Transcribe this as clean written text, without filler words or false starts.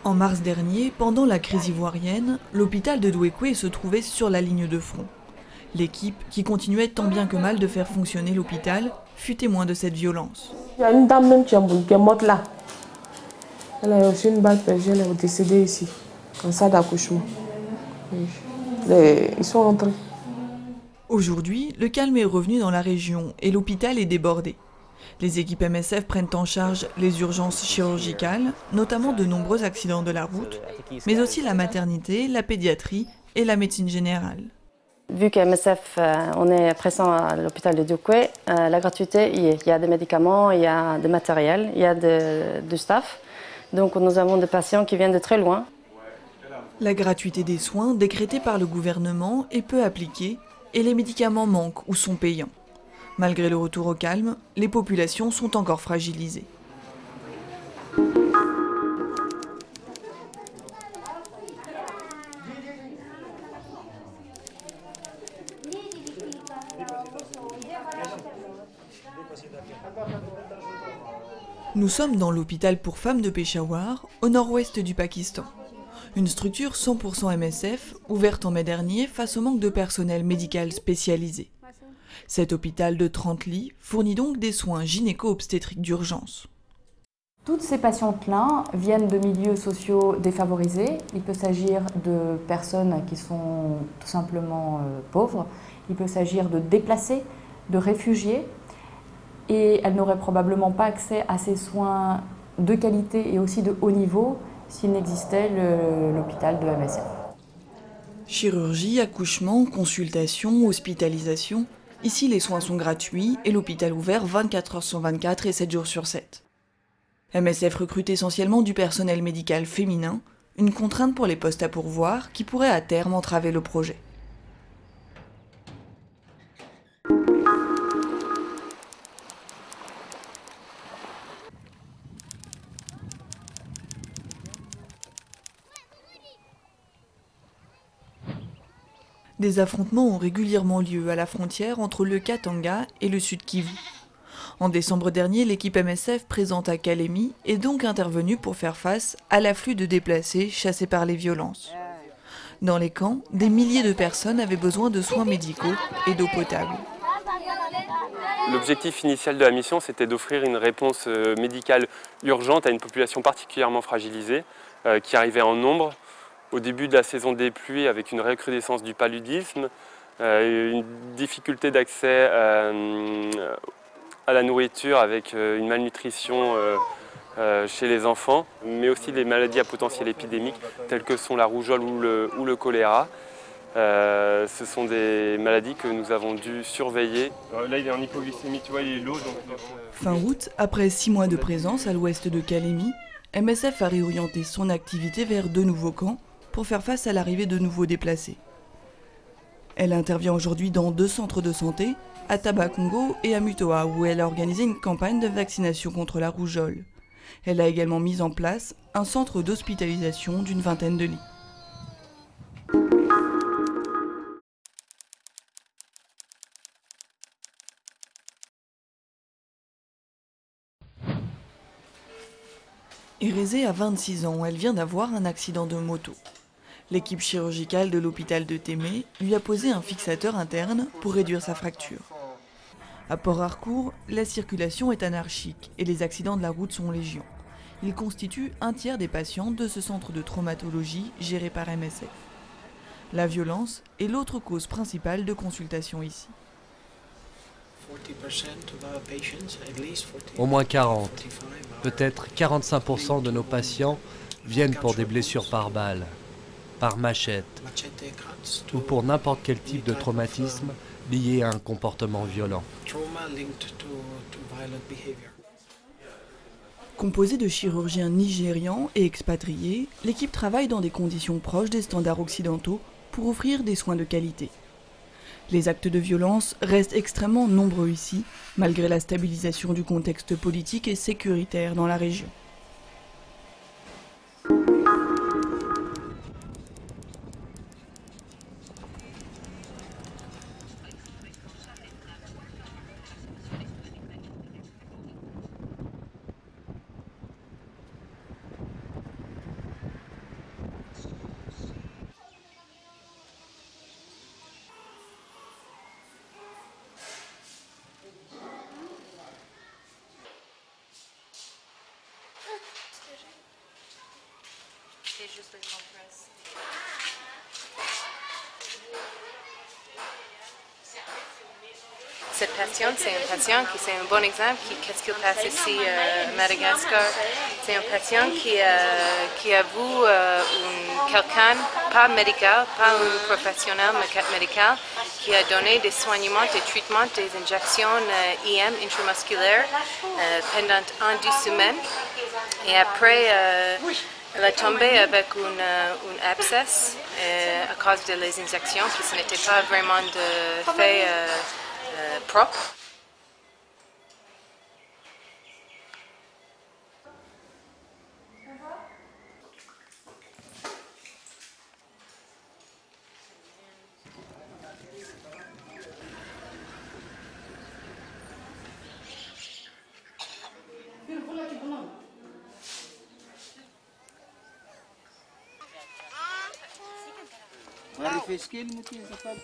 En mars dernier, pendant la crise ivoirienne, l'hôpital de Douékoué se trouvait sur la ligne de front. L'équipe, qui continuait tant bien que mal de faire fonctionner l'hôpital, fut témoin de cette violence. Il y a une dame même qui est morte là. Elle a reçu une balle perdue, elle est décédée ici, en salle d'accouchement. Ils sont rentrés. Aujourd'hui, le calme est revenu dans la région et l'hôpital est débordé. Les équipes MSF prennent en charge les urgences chirurgicales, notamment de nombreux accidents de la route, mais aussi la maternité, la pédiatrie et la médecine générale. Vu qu'à MSF, on est présent à l'hôpital de Douékoué, la gratuité y est. Il y a des médicaments, il y a du matériel, il y a du staff. Donc nous avons des patients qui viennent de très loin. La gratuité des soins décrétée par le gouvernement est peu appliquée et les médicaments manquent ou sont payants. Malgré le retour au calme, les populations sont encore fragilisées. Nous sommes dans l'hôpital pour femmes de Peshawar, au nord-ouest du Pakistan. Une structure 100% MSF, ouverte en mai dernier face au manque de personnel médical spécialisé. Cet hôpital de 30 lits fournit donc des soins gynéco-obstétriques d'urgence. Toutes ces patientes-là viennent de milieux sociaux défavorisés. Il peut s'agir de personnes qui sont tout simplement pauvres. Il peut s'agir de déplacés, de réfugiés. Et elles n'auraient probablement pas accès à ces soins de qualité et aussi de haut niveau s'il n'existait l'hôpital de MSF. Chirurgie, accouchement, consultation, hospitalisation. Ici, les soins sont gratuits et l'hôpital ouvert 24 heures sur 24 et 7 jours sur 7. MSF recrute essentiellement du personnel médical féminin, une contrainte pour les postes à pourvoir qui pourrait à terme entraver le projet. Des affrontements ont régulièrement lieu à la frontière entre le Katanga et le Sud Kivu. En décembre dernier, l'équipe MSF présente à Kalemi est donc intervenue pour faire face à l'afflux de déplacés chassés par les violences. Dans les camps, des milliers de personnes avaient besoin de soins médicaux et d'eau potable. L'objectif initial de la mission, c'était d'offrir une réponse médicale urgente à une population particulièrement fragilisée qui arrivait en nombre. Au début de la saison des pluies, avec une recrudescence du paludisme, une difficulté d'accès à la nourriture avec une malnutrition chez les enfants, mais aussi des maladies à potentiel épidémique telles que sont la rougeole ou le choléra. Ce sont des maladies que nous avons dû surveiller. Là, il est en hypoglycémie, tu vois, il est lourd. Fin août, après 6 mois de présence à l'ouest de Kalemi, MSF a réorienté son activité vers 2 nouveaux camps pour faire face à l'arrivée de nouveaux déplacés. Elle intervient aujourd'hui dans 2 centres de santé, à Tabakongo et à Mutoa, où elle a organisé une campagne de vaccination contre la rougeole. Elle a également mis en place un centre d'hospitalisation d'une 20aine de lits. Érésée a 26 ans, elle vient d'avoir un accident de moto. L'équipe chirurgicale de l'hôpital de Témé lui a posé un fixateur interne pour réduire sa fracture. À Port-Harcourt, la circulation est anarchique et les accidents de la route sont légion. Ils constituent un tiers des patients de ce centre de traumatologie géré par MSF. La violence est l'autre cause principale de consultation ici. Au moins 40, peut-être 45% de nos patients viennent pour des blessures par balle, par machette, ou pour n'importe quel type de traumatisme lié à un comportement violent. Composée de chirurgiens nigérians et expatriés, l'équipe travaille dans des conditions proches des standards occidentaux pour offrir des soins de qualité. Les actes de violence restent extrêmement nombreux ici, malgré la stabilisation du contexte politique et sécuritaire dans la région. juste les compresses. Cette patiente, c'est un patient qui c'est un bon exemple qui qu'est-ce qu'il passe ici à Madagascar. C'est un patient qui a vu quelqu'un, pas médical, pas un professionnel médical, qui a donné des soignements, des traitements, des injections IM intramusculaires pendant 2 semaines. Et après, elle est tombée avec une abscesse à cause de les injections, parce que ce n'était pas vraiment de fait propre. Hari fiskin mungkin sampai